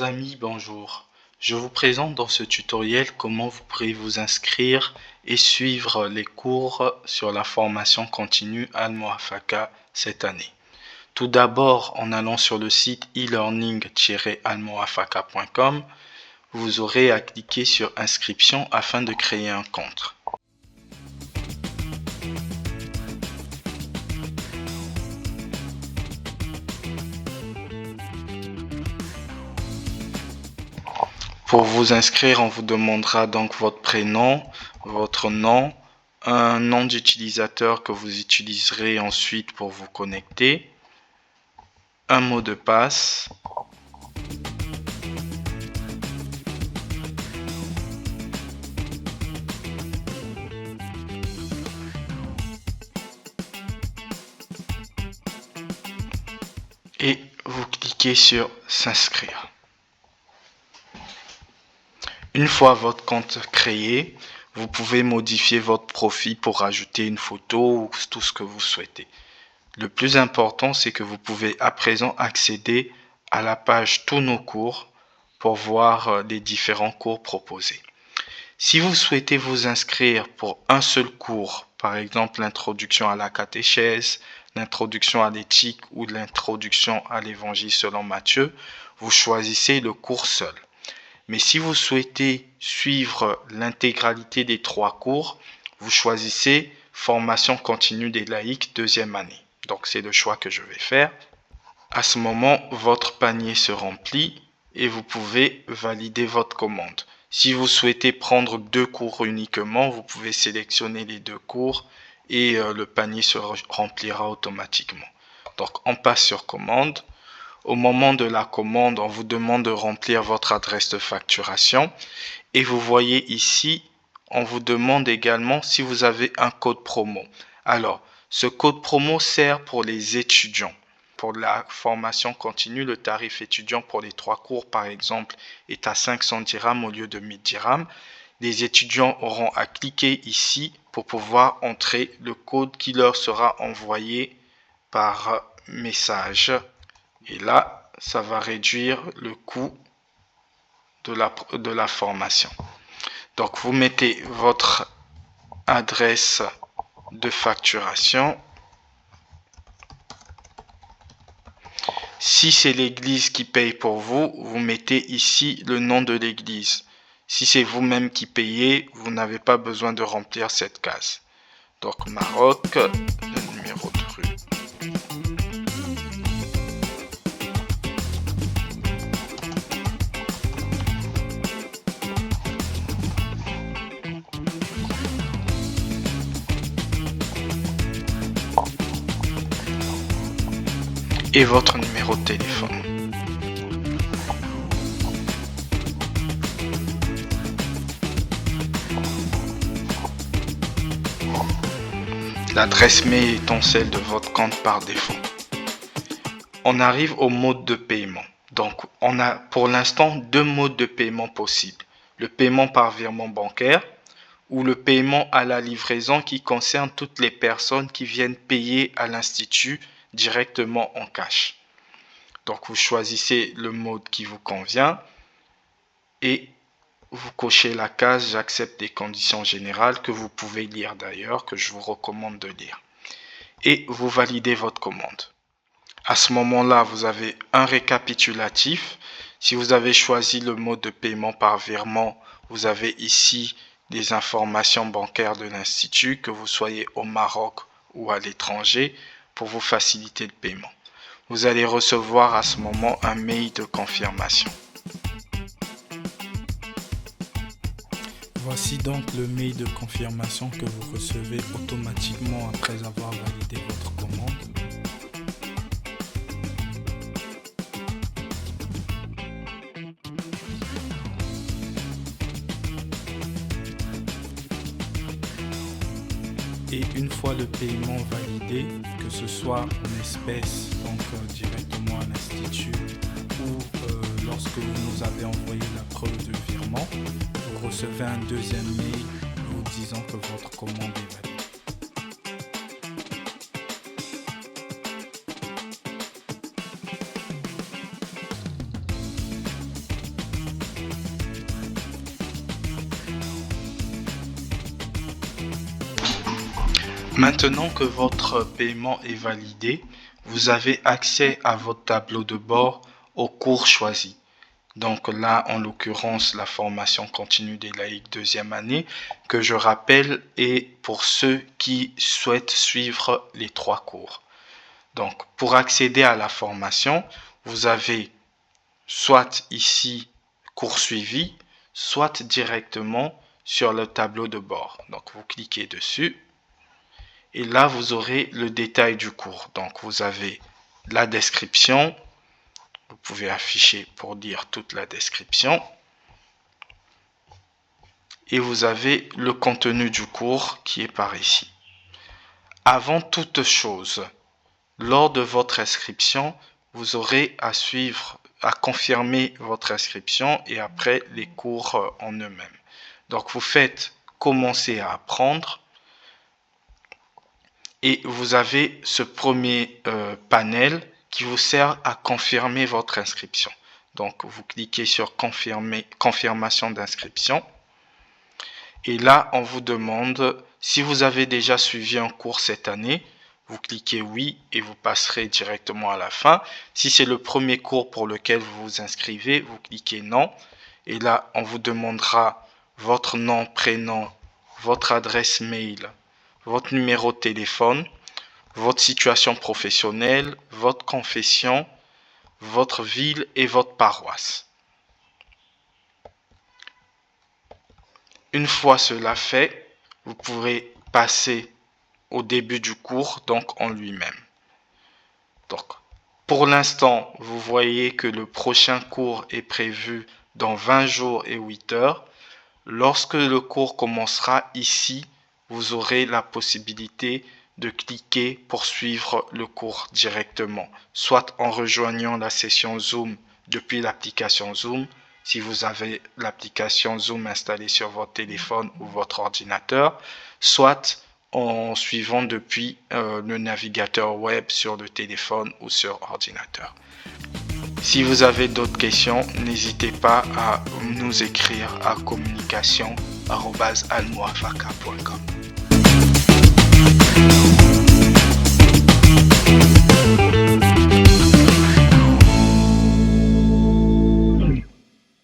Chers amis, bonjour. Je vous présente dans ce tutoriel comment vous pourrez vous inscrire et suivre les cours sur la formation continue Al-Muwafaqa cette année. Tout d'abord, en allant sur le site e-learning-almuwafaqa.com, vous aurez à cliquer sur inscription afin de créer un compte. Pour vous inscrire, on vous demandera donc votre prénom, votre nom, un nom d'utilisateur que vous utiliserez ensuite pour vous connecter, un mot de passe, et vous cliquez sur s'inscrire. Une fois votre compte créé, vous pouvez modifier votre profil pour ajouter une photo ou tout ce que vous souhaitez. Le plus important, c'est que vous pouvez à présent accéder à la page Tous nos cours pour voir les différents cours proposés. Si vous souhaitez vous inscrire pour un seul cours, par exemple l'introduction à la catéchèse, l'introduction à l'éthique ou l'introduction à l'évangile selon Matthieu, vous choisissez le cours seul. Mais si vous souhaitez suivre l'intégralité des 3 cours, vous choisissez formation continue des laïcs deuxième année. Donc c'est le choix que je vais faire. À ce moment, votre panier se remplit et vous pouvez valider votre commande. Si vous souhaitez prendre 2 cours uniquement, vous pouvez sélectionner les 2 cours et le panier se remplira automatiquement. Donc on passe sur commande. Au moment de la commande, on vous demande de remplir votre adresse de facturation et vous voyez ici, on vous demande également si vous avez un code promo. Alors, ce code promo sert pour les étudiants. Pour la formation continue, le tarif étudiant pour les 3 cours, par exemple, est à 500 dirhams au lieu de 1000 dirhams. Les étudiants auront à cliquer ici pour pouvoir entrer le code qui leur sera envoyé par message. Et là, ça va réduire le coût de la formation. Donc, vous mettez votre adresse de facturation. Si c'est l'église qui paye pour vous, vous mettez ici le nom de l'église. Si c'est vous-même qui payez, vous n'avez pas besoin de remplir cette case. Donc, Maroc, le numéro de rue. Et votre numéro de téléphone. L'adresse mail étant celle de votre compte par défaut. On arrive au mode de paiement. Donc, on a pour l'instant 2 modes de paiement possibles. Le paiement par virement bancaire ou le paiement à la livraison qui concerne toutes les personnes qui viennent payer à l'institut directement en cash. Donc vous choisissez le mode qui vous convient et vous cochez la case j'accepte des conditions générales que vous pouvez lire d'ailleurs, que je vous recommande de lire. Et vous validez votre commande. À ce moment-là, vous avez un récapitulatif. Si vous avez choisi le mode de paiement par virement, vous avez ici des informations bancaires de l'institut, que vous soyez au Maroc ou à l'étranger, pour vous faciliter le paiement. Vous allez recevoir à ce moment un mail de confirmation. Voici donc le mail de confirmation que vous recevez automatiquement après avoir validé votre commande. Et une fois le paiement validé, que ce soit en espèces, donc directement à l'institut, ou lorsque vous nous avez envoyé la preuve de virement, vous recevez un deuxième mail vous disant que votre commande est validée. Maintenant que votre paiement est validé, vous avez accès à votre tableau de bord au cours choisi. Donc là, en l'occurrence, la formation continue des laïcs deuxième année, que je rappelle, est pour ceux qui souhaitent suivre les 3 cours. Donc, pour accéder à la formation, vous avez soit ici cours suivi, soit directement sur le tableau de bord. Donc, vous cliquez dessus. Et là, vous aurez le détail du cours. Donc, vous avez la description. Vous pouvez afficher pour lire toute la description. Et vous avez le contenu du cours qui est par ici. Avant toute chose, lors de votre inscription, vous aurez à confirmer votre inscription et après les cours en eux-mêmes. Donc, vous faites commencer à apprendre. Et vous avez ce premier panel qui vous sert à confirmer votre inscription. Donc, vous cliquez sur confirmation d'inscription. Et là, on vous demande si vous avez déjà suivi un cours cette année. Vous cliquez oui et vous passerez directement à la fin. Si c'est le premier cours pour lequel vous vous inscrivez, vous cliquez non. Et là, on vous demandera votre nom, prénom, votre adresse mail, votre numéro de téléphone, votre situation professionnelle, votre confession, votre ville et votre paroisse. Une fois cela fait, vous pourrez passer au début du cours, donc en lui-même. Donc, pour l'instant, vous voyez que le prochain cours est prévu dans 20 jours et 8 heures. Lorsque le cours commencera ici, vous aurez la possibilité de cliquer pour suivre le cours directement, soit en rejoignant la session Zoom depuis l'application Zoom, si vous avez l'application Zoom installée sur votre téléphone ou votre ordinateur, soit en suivant depuis le navigateur web sur le téléphone ou sur ordinateur. Si vous avez d'autres questions, n'hésitez pas à nous écrire à communication@almoafaka.com.